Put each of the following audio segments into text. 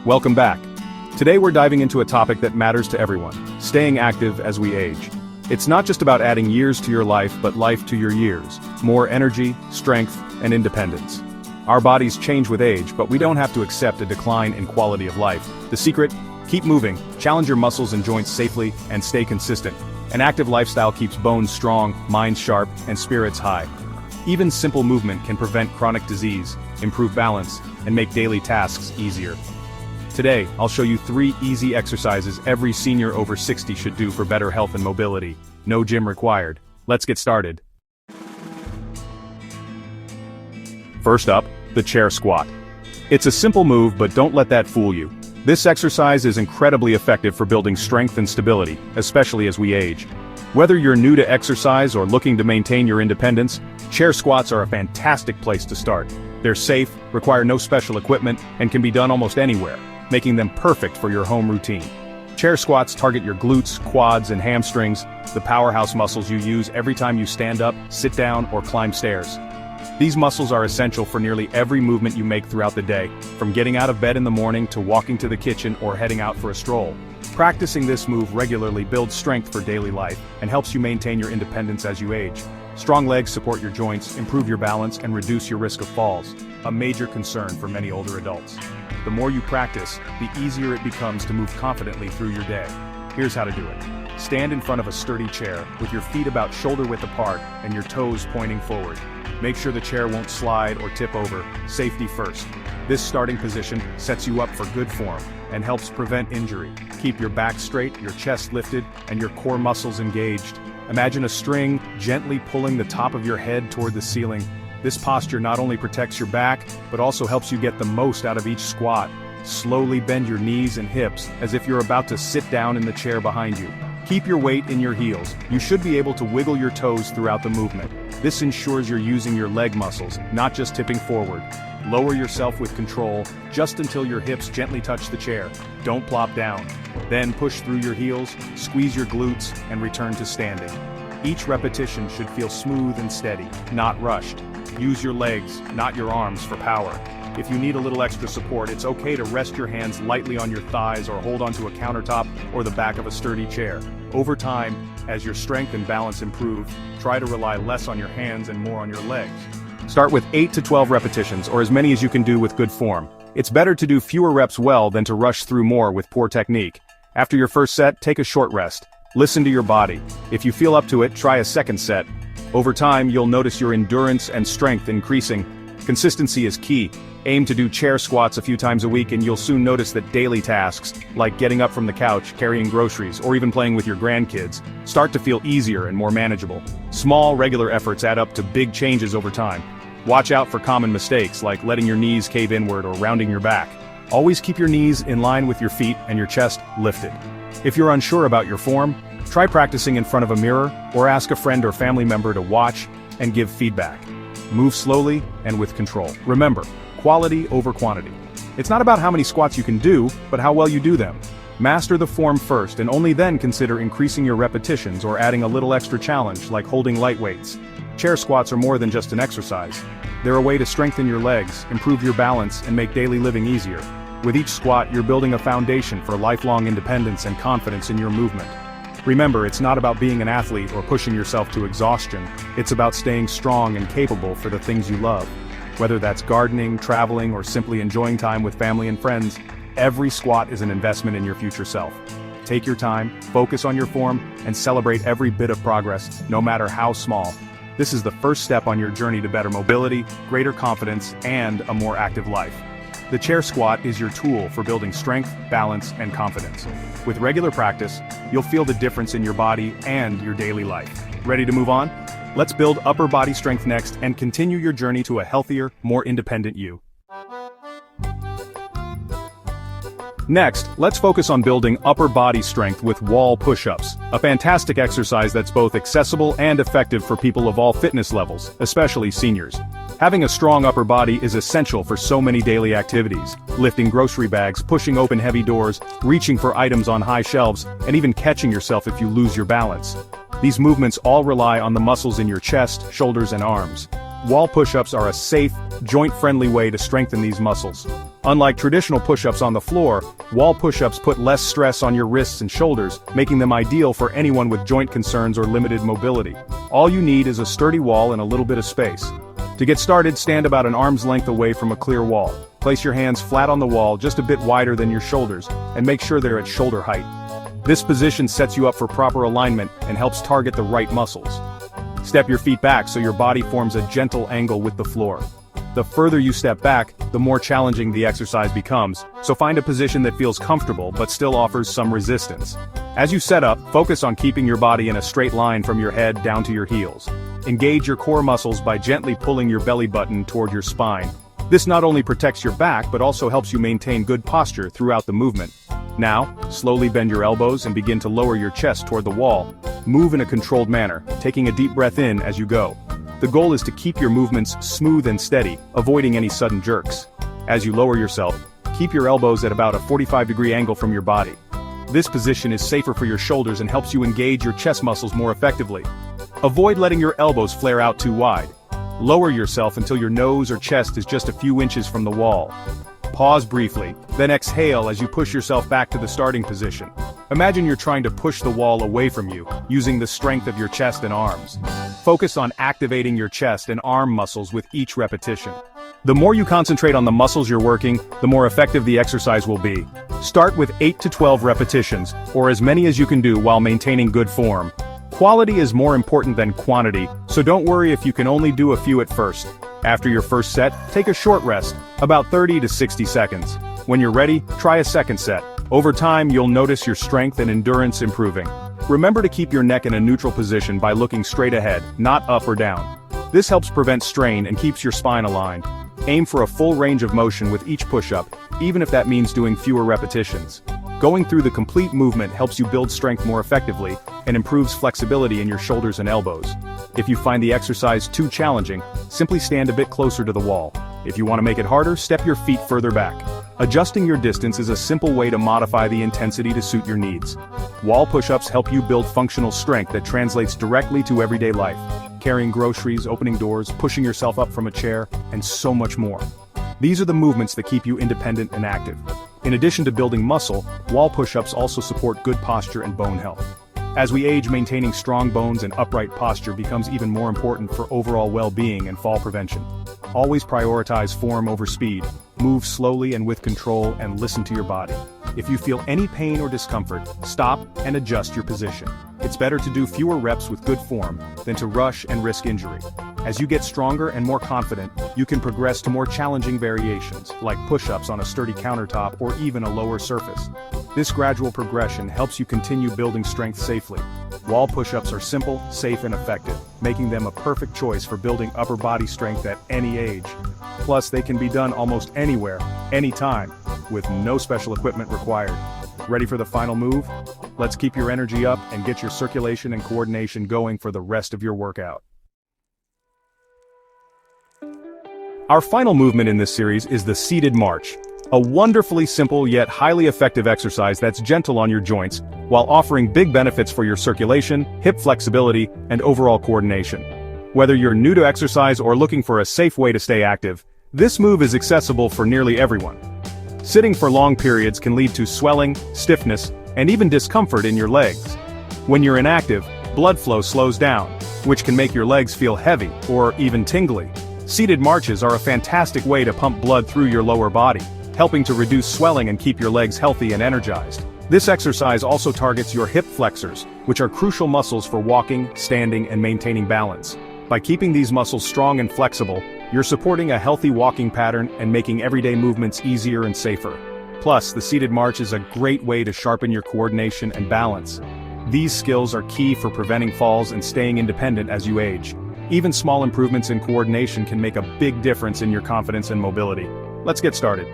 Welcome back. Today we're diving into a topic that matters to everyone, staying active as we age. It's not just about adding years to your life, but life to your years. More energy, strength, and independence. Our bodies change with age, but we don't have to accept a decline in quality of life. The secret? Keep moving, challenge your muscles and joints safely, and stay consistent. An active lifestyle keeps bones strong, minds sharp, and spirits high. Even simple movement can prevent chronic disease, improve balance, and make daily tasks easier. Today, I'll show you 3 easy exercises every senior over 60 should do for better health and mobility. No gym required. Let's get started. First up, the chair squat. It's a simple move, but don't let that fool you. This exercise is incredibly effective for building strength and stability, especially as we age. Whether you're new to exercise or looking to maintain your independence, chair squats are a fantastic place to start. They're safe, require no special equipment, and can be done almost anywhere, making them perfect for your home routine. Chair squats target your glutes, quads, and hamstrings, the powerhouse muscles you use every time you stand up, sit down, or climb stairs. These muscles are essential for nearly every movement you make throughout the day, from getting out of bed in the morning to walking to the kitchen or heading out for a stroll. Practicing this move regularly builds strength for daily life and helps you maintain your independence as you age. Strong legs support your joints, improve your balance, and reduce your risk of falls, a major concern for many older adults. The more you practice, the easier it becomes to move confidently through your day. Here's how to do it. Stand in front of a sturdy chair, with your feet about shoulder width apart and your toes pointing forward. Make sure the chair won't slide or tip over, safety first. This starting position sets you up for good form and helps prevent injury. Keep your back straight, your chest lifted, and your core muscles engaged. Imagine a string gently pulling the top of your head toward the ceiling. This posture not only protects your back, but also helps you get the most out of each squat. Slowly bend your knees and hips as if you're about to sit down in the chair behind you. Keep your weight in your heels. You should be able to wiggle your toes throughout the movement. This ensures you're using your leg muscles, not just tipping forward. Lower yourself with control, just until your hips gently touch the chair. Don't plop down. Then push through your heels, squeeze your glutes, and return to standing. Each repetition should feel smooth and steady, not rushed. Use your legs, not your arms, for power. If you need a little extra support, it's okay to rest your hands lightly on your thighs or hold onto a countertop or the back of a sturdy chair. Over time, as your strength and balance improve, try to rely less on your hands and more on your legs. Start with 8 to 12 repetitions, or as many as you can do with good form. It's better to do fewer reps well than to rush through more with poor technique. After your first set, take a short rest. Listen to your body. If you feel up to it, try a second set. Over time, you'll notice your endurance and strength increasing. Consistency is key. Aim to do chair squats a few times a week and you'll soon notice that daily tasks, like getting up from the couch, carrying groceries, or even playing with your grandkids, start to feel easier and more manageable. Small, regular efforts add up to big changes over time. Watch out for common mistakes like letting your knees cave inward or rounding your back. Always keep your knees in line with your feet and your chest lifted. If you're unsure about your form, try practicing in front of a mirror or ask a friend or family member to watch and give feedback. Move slowly and with control. Remember, quality over quantity. It's not about how many squats you can do, but how well you do them. Master the form first and only then consider increasing your repetitions or adding a little extra challenge like holding light weights. Chair squats are more than just an exercise. They're a way to strengthen your legs, improve your balance, and make daily living easier. With each squat, you're building a foundation for lifelong independence and confidence in your movement. Remember, it's not about being an athlete or pushing yourself to exhaustion. It's about staying strong and capable for the things you love. Whether that's gardening, traveling, or simply enjoying time with family and friends, every squat is an investment in your future self. Take your time, focus on your form, and celebrate every bit of progress, no matter how small. This is the first step on your journey to better mobility, greater confidence, and a more active life. The chair squat is your tool for building strength, balance, and confidence. With regular practice, you'll feel the difference in your body and your daily life. Ready to move on? Let's build upper body strength next and continue your journey to a healthier, more independent you. Next, let's focus on building upper body strength with wall push-ups, a fantastic exercise that's both accessible and effective for people of all fitness levels, especially seniors. Having a strong upper body is essential for so many daily activities: lifting grocery bags, pushing open heavy doors, reaching for items on high shelves, and even catching yourself if you lose your balance. These movements all rely on the muscles in your chest, shoulders, and arms. Wall push-ups are a safe, joint-friendly way to strengthen these muscles. Unlike traditional push-ups on the floor, wall push-ups put less stress on your wrists and shoulders, making them ideal for anyone with joint concerns or limited mobility. All you need is a sturdy wall and a little bit of space. To get started, stand about an arm's length away from a clear wall. Place your hands flat on the wall, just a bit wider than your shoulders, and make sure they're at shoulder height. This position sets you up for proper alignment and helps target the right muscles. Step your feet back so your body forms a gentle angle with the floor. The further you step back, the more challenging the exercise becomes, so find a position that feels comfortable but still offers some resistance. As you set up, focus on keeping your body in a straight line from your head down to your heels. Engage your core muscles by gently pulling your belly button toward your spine. This not only protects your back but also helps you maintain good posture throughout the movement. Now, slowly bend your elbows and begin to lower your chest toward the wall. Move in a controlled manner, taking a deep breath in as you go. The goal is to keep your movements smooth and steady, avoiding any sudden jerks. As you lower yourself, keep your elbows at about a 45-degree angle from your body. This position is safer for your shoulders and helps you engage your chest muscles more effectively. Avoid letting your elbows flare out too wide. Lower yourself until your nose or chest is just a few inches from the wall. Pause briefly, then exhale as you push yourself back to the starting position. Imagine you're trying to push the wall away from you, using the strength of your chest and arms. Focus on activating your chest and arm muscles with each repetition. The more you concentrate on the muscles you're working, the more effective the exercise will be. Start with 8 to 12 repetitions, or as many as you can do while maintaining good form. Quality is more important than quantity, so don't worry if you can only do a few at first. After your first set, take a short rest, about 30 to 60 seconds. When you're ready, try a second set. Over time, you'll notice your strength and endurance improving. Remember to keep your neck in a neutral position by looking straight ahead, not up or down. This helps prevent strain and keeps your spine aligned. Aim for a full range of motion with each push-up, even if that means doing fewer repetitions. Going through the complete movement helps you build strength more effectively and improves flexibility in your shoulders and elbows. If you find the exercise too challenging, simply stand a bit closer to the wall. If you want to make it harder, step your feet further back. Adjusting your distance is a simple way to modify the intensity to suit your needs. Wall push-ups help you build functional strength that translates directly to everyday life. Carrying groceries, opening doors, pushing yourself up from a chair, and so much more. These are the movements that keep you independent and active. In addition to building muscle, wall push-ups also support good posture and bone health. As we age, maintaining strong bones and upright posture becomes even more important for overall well-being and fall prevention. Always prioritize form over speed, move slowly and with control, and listen to your body. If you feel any pain or discomfort, stop and adjust your position. It's better to do fewer reps with good form than to rush and risk injury. As you get stronger and more confident, you can progress to more challenging variations, like push-ups on a sturdy countertop or even a lower surface. This gradual progression helps you continue building strength safely. Wall push-ups are simple, safe, and effective, making them a perfect choice for building upper body strength at any age. Plus, they can be done almost anywhere, anytime, with no special equipment required. Ready for the final move? Let's keep your energy up and get your circulation and coordination going for the rest of your workout. Our final movement in this series is the seated march. A wonderfully simple yet highly effective exercise that's gentle on your joints, while offering big benefits for your circulation, hip flexibility, and overall coordination. Whether you're new to exercise or looking for a safe way to stay active, this move is accessible for nearly everyone. Sitting for long periods can lead to swelling, stiffness, and even discomfort in your legs. When you're inactive, blood flow slows down, which can make your legs feel heavy or even tingly. Seated marches are a fantastic way to pump blood through your lower body, helping to reduce swelling and keep your legs healthy and energized. This exercise also targets your hip flexors, which are crucial muscles for walking, standing, and maintaining balance. By keeping these muscles strong and flexible, you're supporting a healthy walking pattern and making everyday movements easier and safer. Plus, the seated march is a great way to sharpen your coordination and balance. These skills are key for preventing falls and staying independent as you age. Even small improvements in coordination can make a big difference in your confidence and mobility. Let's get started.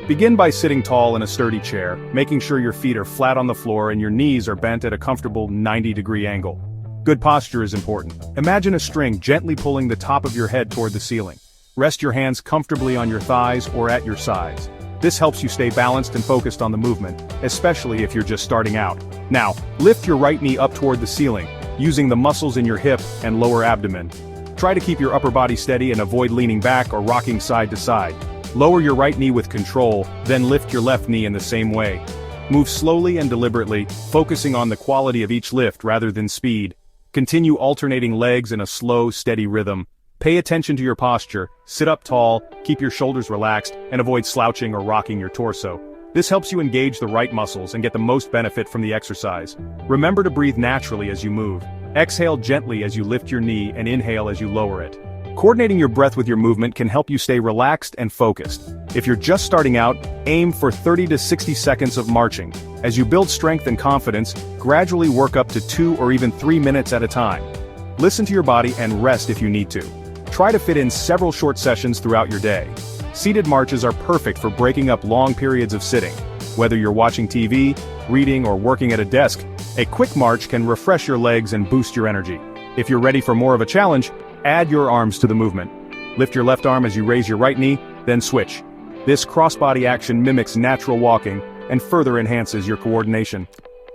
Begin by sitting tall in a sturdy chair, making sure your feet are flat on the floor and your knees are bent at a comfortable 90-degree angle. Good posture is important. Imagine a string gently pulling the top of your head toward the ceiling. Rest your hands comfortably on your thighs or at your sides. This helps you stay balanced and focused on the movement, especially if you're just starting out. Now, lift your right knee up toward the ceiling, using the muscles in your hip and lower abdomen. Try to keep your upper body steady and avoid leaning back or rocking side to side. Lower your right knee with control, then lift your left knee in the same way. Move slowly and deliberately, focusing on the quality of each lift rather than speed. Continue alternating legs in a slow, steady rhythm. Pay attention to your posture, sit up tall, keep your shoulders relaxed, and avoid slouching or rocking your torso. This helps you engage the right muscles and get the most benefit from the exercise. Remember to breathe naturally as you move. Exhale gently as you lift your knee and inhale as you lower it. Coordinating your breath with your movement can help you stay relaxed and focused. If you're just starting out, aim for 30 to 60 seconds of marching. As you build strength and confidence, gradually work up to 2 or even 3 minutes at a time. Listen to your body and rest if you need to. Try to fit in several short sessions throughout your day. Seated marches are perfect for breaking up long periods of sitting. Whether you're watching TV, reading, or working at a desk, a quick march can refresh your legs and boost your energy. If you're ready for more of a challenge, add your arms to the movement. Lift your left arm as you raise your right knee, then switch. This cross-body action mimics natural walking and further enhances your coordination.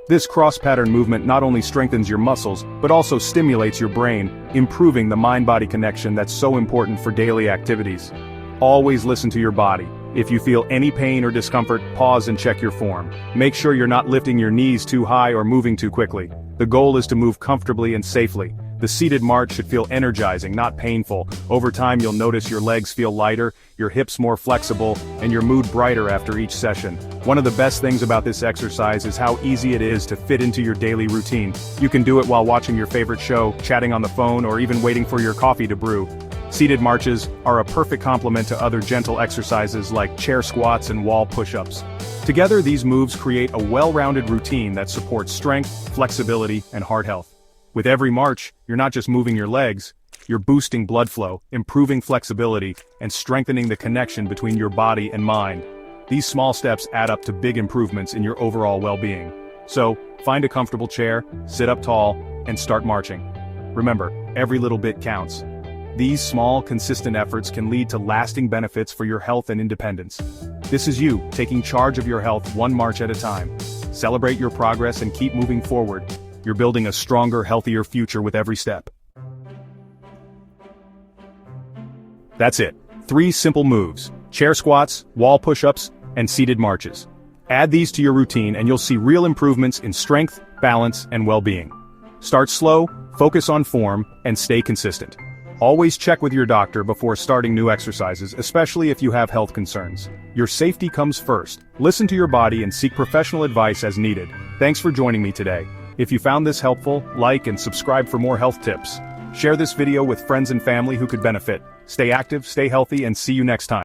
This cross-pattern movement not only strengthens your muscles, but also stimulates your brain, improving the mind-body connection that's so important for daily activities. Always listen to your body. If you feel any pain or discomfort, pause and check your form. Make sure you're not lifting your knees too high or moving too quickly. The goal is to move comfortably and safely. The seated march should feel energizing, not painful. Over time you'll notice your legs feel lighter, your hips more flexible, and your mood brighter after each session. One of the best things about this exercise is how easy it is to fit into your daily routine. You can do it while watching your favorite show, chatting on the phone, or even waiting for your coffee to brew. Seated marches are a perfect complement to other gentle exercises like chair squats and wall push-ups. Together these moves create a well-rounded routine that supports strength, flexibility, and heart health. With every march, you're not just moving your legs, you're boosting blood flow, improving flexibility, and strengthening the connection between your body and mind. These small steps add up to big improvements in your overall well-being. So, find a comfortable chair, sit up tall, and start marching. Remember, every little bit counts. These small, consistent efforts can lead to lasting benefits for your health and independence. This is you, taking charge of your health one march at a time. Celebrate your progress and keep moving forward. You're building a stronger, healthier future with every step. That's it. 3 simple moves: chair squats, wall push-ups, and seated marches. Add these to your routine and you'll see real improvements in strength, balance, and well-being. Start slow, focus on form, and stay consistent. Always check with your doctor before starting new exercises, especially if you have health concerns. Your safety comes first. Listen to your body and seek professional advice as needed. Thanks for joining me today. If you found this helpful, like and subscribe for more health tips. Share this video with friends and family who could benefit. Stay active, stay healthy, and see you next time.